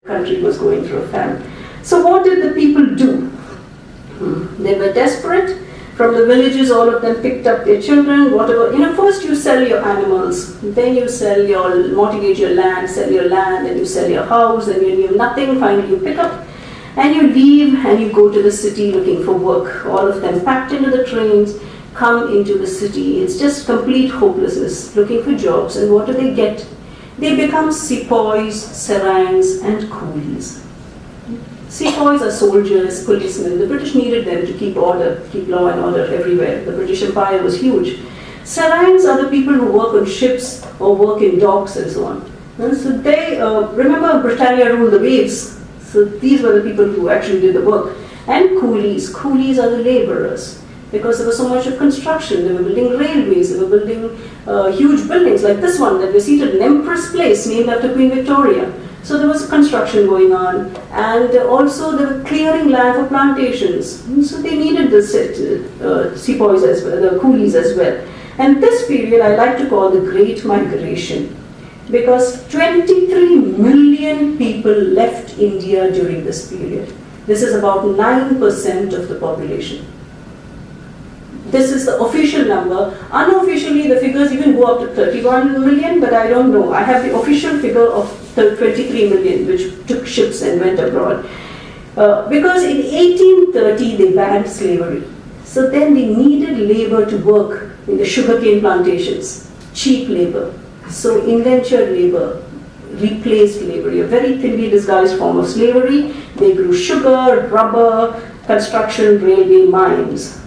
country was going through a famine. So what did the people do? They were desperate. From the villages, all of them picked up their children, whatever. First you sell your animals, then you sell your, mortgage your land, sell your land, then you sell your house, then you have nothing, finally you pick up, and you leave and you go to the city looking for work. All of them packed into the trains, come into the city. It's just complete hopelessness, looking for jobs, and what do they get? They become sepoys, sarangs, and coolies. Sepoys are soldiers, policemen. The British needed them to keep order, keep law and order everywhere. The British Empire was huge. Sarangs are the people who work on ships or work in docks and so on. And so they, remember Britannia ruled the waves. So these were the people who actually did the work. And coolies. Coolies are the laborers. Because there was so much of construction. They were building railways, they were building huge buildings like this one that we're seated in Empress Place, named after Queen Victoria. So there was construction going on, and also they were clearing land for plantations. So they needed the sepoys as well, the coolies as well. And this period I like to call the Great Migration, because 23 million people left India during this period. This is about 9% of the population. This is the official number. Unofficially, the figures even go up to 31 million, but I don't know. I have the official figure of 23 million, which took ships and went abroad. Because in 1830, they banned slavery. So then they needed labor to work in the sugarcane plantations, cheap labor. So indentured labor replaced slavery, a very thinly disguised form of slavery. They grew sugar, rubber, construction, railway, mines.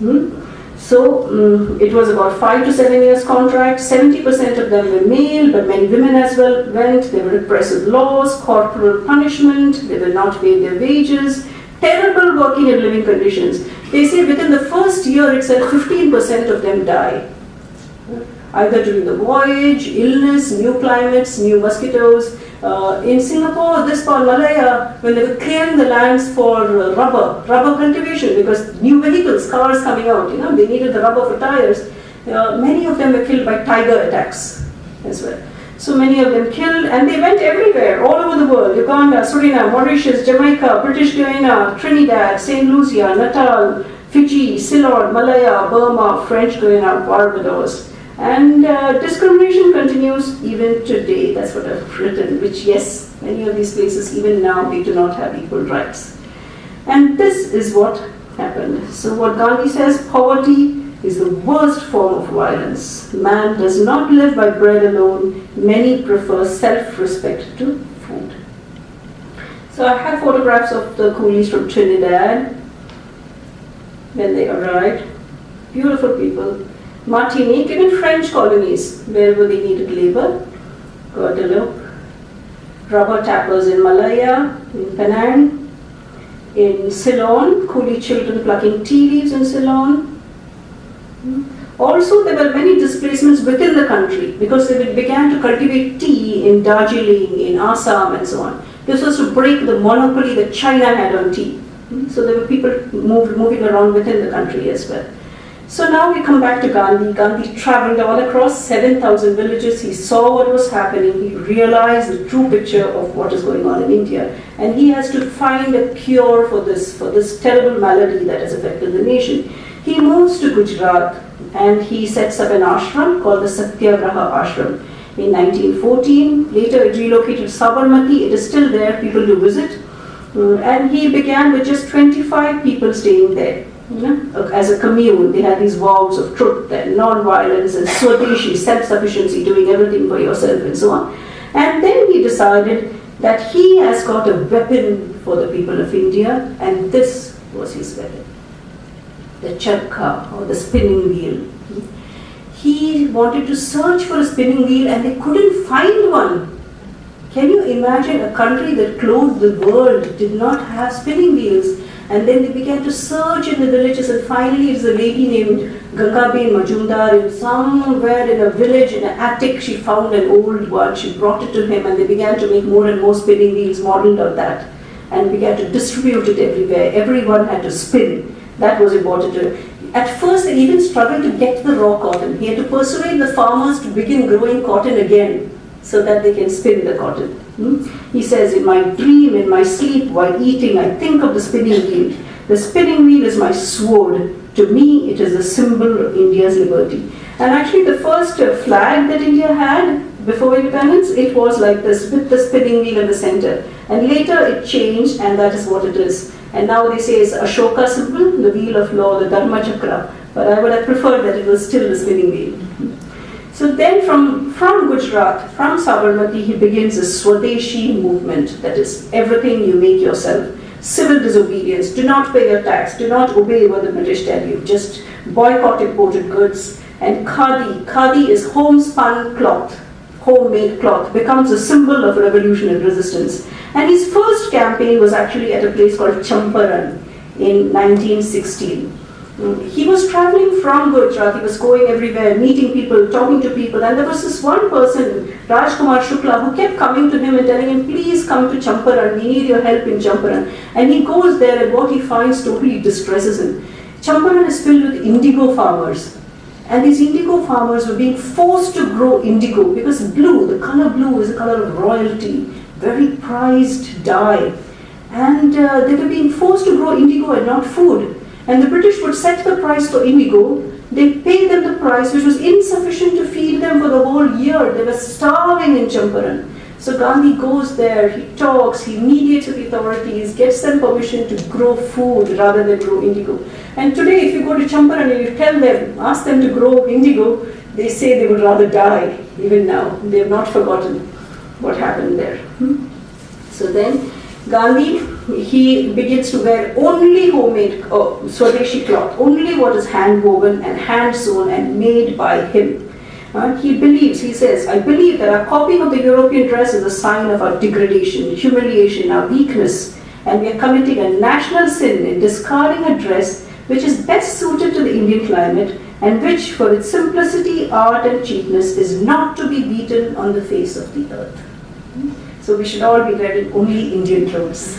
So it was about 5 to 7 years contract. 70% of them were male, but many women as well went. There were repressive laws, corporal punishment. They were not paid their wages. Terrible working and living conditions. They say within the first year itself, 15% of them died. Either during the voyage, illness, new climates, new mosquitoes. In Singapore, this part, Malaya, when they were clearing the lands for rubber cultivation, because new vehicles, cars coming out, they needed the rubber for tires. Many of them were killed by tiger attacks as well. So many of them killed, and they went everywhere, all over the world. Uganda, Suriname, Mauritius, Jamaica, British Guiana, Trinidad, St. Lucia, Natal, Fiji, Ceylon, Malaya, Burma, French Guiana, Barbados. And discrimination continues even today. That's what I've written, which yes, many of these places, even now, they do not have equal rights. And this is what happened. So what Gandhi says, poverty is the worst form of violence. Man does not live by bread alone. Many prefer self-respect to food. So I have photographs of the coolies from Trinidad when they arrived. Beautiful people. Martinique, even French colonies, wherever they needed labor. Guadeloupe. Rubber tappers in Malaya, in Penang. In Ceylon, coolie children plucking tea leaves in Ceylon. Also, there were many displacements within the country because they began to cultivate tea in Darjeeling, in Assam, and so on. This was to break the monopoly that China had on tea. So there were people moving around within the country as well. So now we come back to Gandhi. Gandhi traveled all across 7,000 villages. He saw what was happening. He realized the true picture of what is going on in India. And he has to find a cure for this terrible malady that has affected the nation. He moves to Gujarat and he sets up an ashram called the Satyagraha Ashram in 1914. Later it relocated to Sabarmati. It is still there. People do visit. And he began with just 25 people staying there. As a commune, they had these vows of truth and non-violence and swadeshi, self-sufficiency, doing everything for yourself and so on. And then he decided that he has got a weapon for the people of India, and this was his weapon, the charkha, or the spinning wheel. He wanted to search for a spinning wheel and they couldn't find one. Can you imagine a country that clothed the world did not have spinning wheels? And then they began to search in the villages, and finally it's a lady named Gangaben Majumdar in somewhere in a village, in an attic, she found an old one. She brought it to him and they began to make more and more spinning wheels modeled on that and began to distribute it everywhere. Everyone had to spin. That was important to him. At first they even struggled to get the raw cotton. He had to persuade the farmers to begin growing cotton again so that they can spin the cotton. He says, in my dream, in my sleep, while eating, I think of the spinning wheel. The spinning wheel is my sword. To me, it is a symbol of India's liberty. And actually, the first flag that India had before independence, it was like this, with the spinning wheel in the center. And later it changed, and that is what it is. And now they say it's Ashoka symbol, the wheel of law, the Dharma Chakra. But I would have preferred that it was still the spinning wheel. So then from Gujarat, from Sabarmati, he begins a Swadeshi movement. That is, everything you make yourself. Civil disobedience, do not pay your tax, do not obey what the British tell you, just boycott imported goods. And khadi is homespun cloth, homemade cloth, becomes a symbol of revolution and resistance. And his first campaign was actually at a place called Champaran in 1916. He was traveling from Gujarat, he was going everywhere, meeting people, talking to people, and there was this one person, Rajkumar Shukla, who kept coming to him and telling him, please come to Champaran, we need your help in Champaran. And he goes there, and what he finds totally distresses him. Champaran is filled with indigo farmers. And these indigo farmers were being forced to grow indigo because blue, the color blue, is a color of royalty, very prized dye. And they were being forced to grow indigo and not food. And the British would set the price for indigo. They paid them the price, which was insufficient to feed them for the whole year. They were starving in Champaran. So Gandhi goes there, he talks, he mediates with the authorities, gets them permission to grow food rather than grow indigo. And today, if you go to Champaran and you tell them, ask them to grow indigo, they say they would rather die, even now. They have not forgotten what happened there. So then, Gandhi, he begins to wear only homemade Swadeshi cloth, only what is hand woven and hand sewn and made by him. He believes, he says, I believe that our copying of the European dress is a sign of our degradation, humiliation, our weakness, and we are committing a national sin in discarding a dress which is best suited to the Indian climate and which, for its simplicity, art and cheapness, is not to be beaten on the face of the earth. So we should all be wearing only Indian clothes.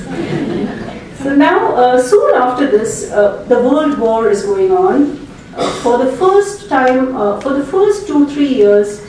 So now, soon after this, the World War is going on. For the first time, for the first 2-3 years,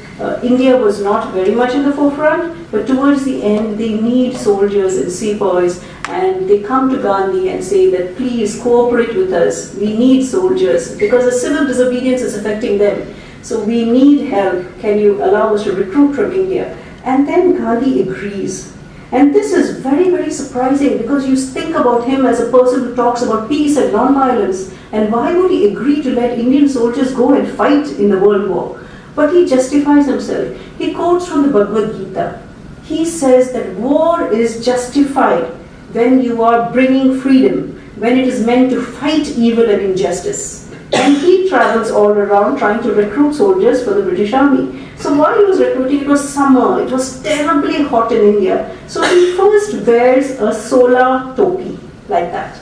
India was not very much in the forefront, but towards the end, they need soldiers and sepoys, and they come to Gandhi and say that please cooperate with us. We need soldiers because the civil disobedience is affecting them. So we need help. Can you allow us to recruit from India? And then Gandhi agrees. And this is very, very surprising because you think about him as a person who talks about peace and non-violence. And why would he agree to let Indian soldiers go and fight in the World War? But he justifies himself. He quotes from the Bhagavad Gita. He says that war is justified when you are bringing freedom, when it is meant to fight evil and injustice. And he travels all around trying to recruit soldiers for the British Army. So while he was recruiting, it was summer, it was terribly hot in India. So he first wears a sola topi, like that.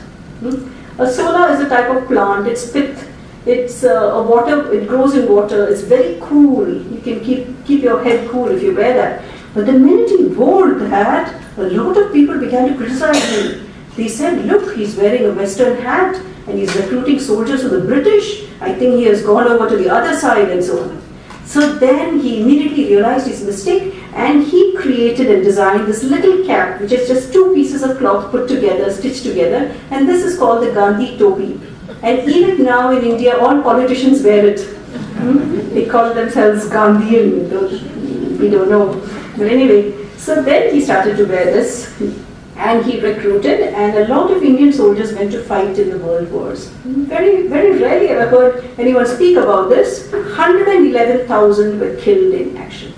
A sola is a type of plant, it's pith, it's it grows in water, it's very cool. You can keep your head cool if you wear that. But the minute he wore that, a lot of people began to criticize him. They said, look, he's wearing a western hat and he's recruiting soldiers for the British. I think he has gone over to the other side and so on. So then he immediately realized his mistake and he created and designed this little cap, which is just 2 pieces of cloth put together, stitched together, and this is called the Gandhi topi. And even now in India, all politicians wear it. They call themselves Gandhian, we don't know. But anyway, so then he started to wear this. And he recruited, and a lot of Indian soldiers went to fight in the world wars. Very, very rarely have I heard anyone speak about this. 111,000 were killed in action.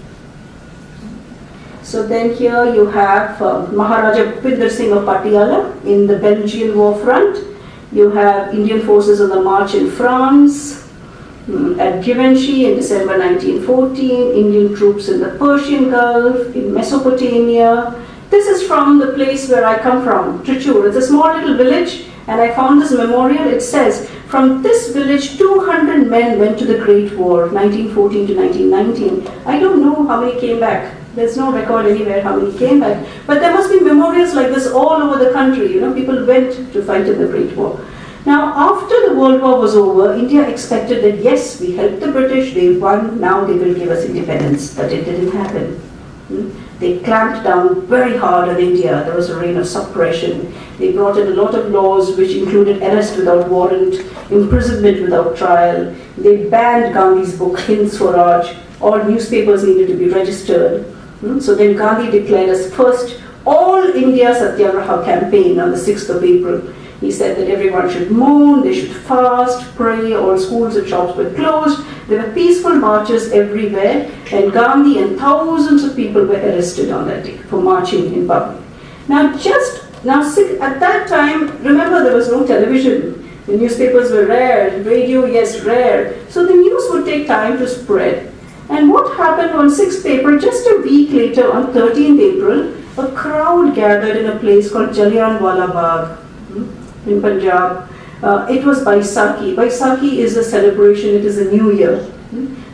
So then here you have Maharaja Bhupinder Singh of Patiala in the Belgian war front. You have Indian forces on the march in France. At Givenchy in December 1914, Indian troops in the Persian Gulf, in Mesopotamia. This is from the place where I come from, Trichur. It's a small little village, and I found this memorial. It says, from this village, 200 men went to the Great War, 1914 to 1919. I don't know how many came back. There's no record anywhere how many came back. But there must be memorials like this all over the country. You know, people went to fight in the Great War. Now, after the World War was over, India expected that yes, we helped the British, they won, now they will give us independence. But it didn't happen. They clamped down very hard on India. There was a reign of suppression. They brought in a lot of laws which included arrest without warrant, imprisonment without trial. They banned Gandhi's book, Hind Swaraj. All newspapers needed to be registered. So then Gandhi declared as first all India Satyagraha campaign on the 6th of April. He said that everyone should mourn, they should fast, pray, all schools and shops were closed. There were peaceful marches everywhere, and Gandhi and thousands of people were arrested on that day for marching in public. Now at that time, remember there was no television. The newspapers were rare, radio, yes, rare. So the news would take time to spread. And what happened on 6th April, just a week later, on 13th April, a crowd gathered in a place called Jallianwala Bagh in Punjab. It was Baisakhi. Baisakhi is a celebration, it is a new year.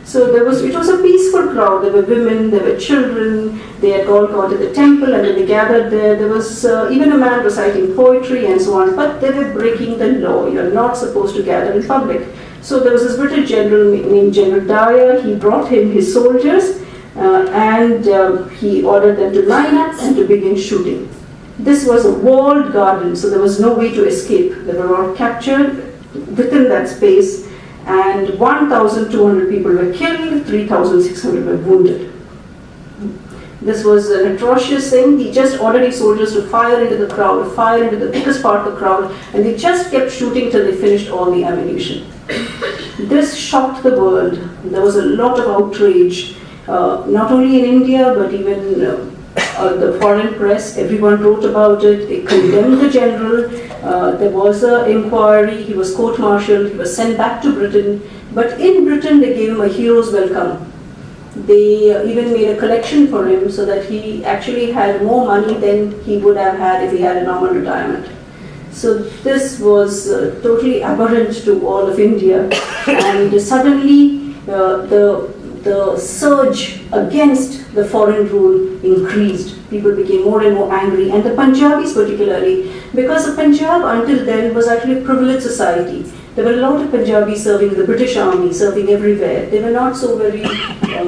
So it was a peaceful crowd. There were women, there were children, they had all gone to the temple and then they gathered there. There was even a man reciting poetry and so on, but they were breaking the law. You're not supposed to gather in public. So there was this British general named General Dyer. He brought in his soldiers and he ordered them to line up and to begin shooting. This was a walled garden, so there was no way to escape. They were all captured within that space, and 1,200 people were killed, 3,600 were wounded. This was an atrocious thing. He just ordered his soldiers to fire into the crowd, fire into the thickest part of the crowd, and they just kept shooting till they finished all the ammunition. This shocked the world. There was a lot of outrage, not only in India, but even the foreign press. Everyone wrote about it. They condemned the general. There was an inquiry. He was court-martialed. He was sent back to Britain. But in Britain, they gave him a hero's welcome. They even made a collection for him so that he actually had more money than he would have had if he had a normal retirement. So this was totally aberrant to all of India. And suddenly, the surge against the foreign rule increased. People became more and more angry, and the Punjabis particularly, because the Punjab until then was actually a privileged society. There were a lot of Punjabis serving in the British Army, serving everywhere. They were not so very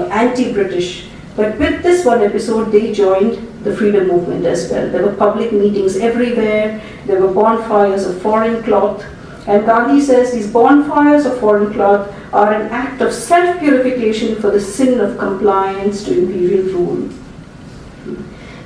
anti-British. But with this one episode, they joined the freedom movement as well. There were public meetings everywhere. There were bonfires of foreign cloth. And Gandhi says these bonfires of foreign cloth are an act of self-purification for the sin of compliance to imperial rule.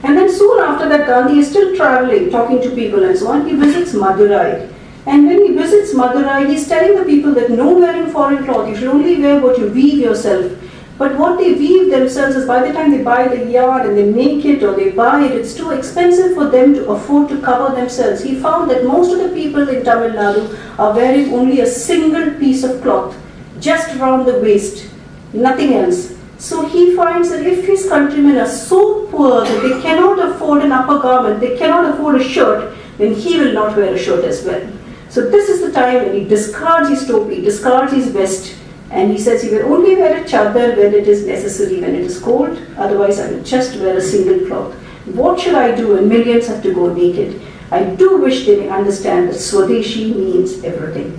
And then soon after that, Gandhi is still traveling, talking to people and so on. He visits Madurai. And when he visits Madurai, he's telling the people that no wearing foreign cloth, you should only wear what you weave yourself. But what they weave themselves is by the time they buy the yarn and they make it or they buy it, it's too expensive for them to afford to cover themselves. He found that most of the people in Tamil Nadu are wearing only a single piece of cloth, just around the waist, nothing else. So he finds that if his countrymen are so poor that they cannot afford an upper garment, they cannot afford a shirt, then he will not wear a shirt as well. So this is the time when he discards his topi, discards his vest, and he says he will only wear a chadar when it is necessary, when it is cold, otherwise I will just wear a single cloth. What should I do when millions have to go naked? I do wish they may understand that Swadeshi means everything.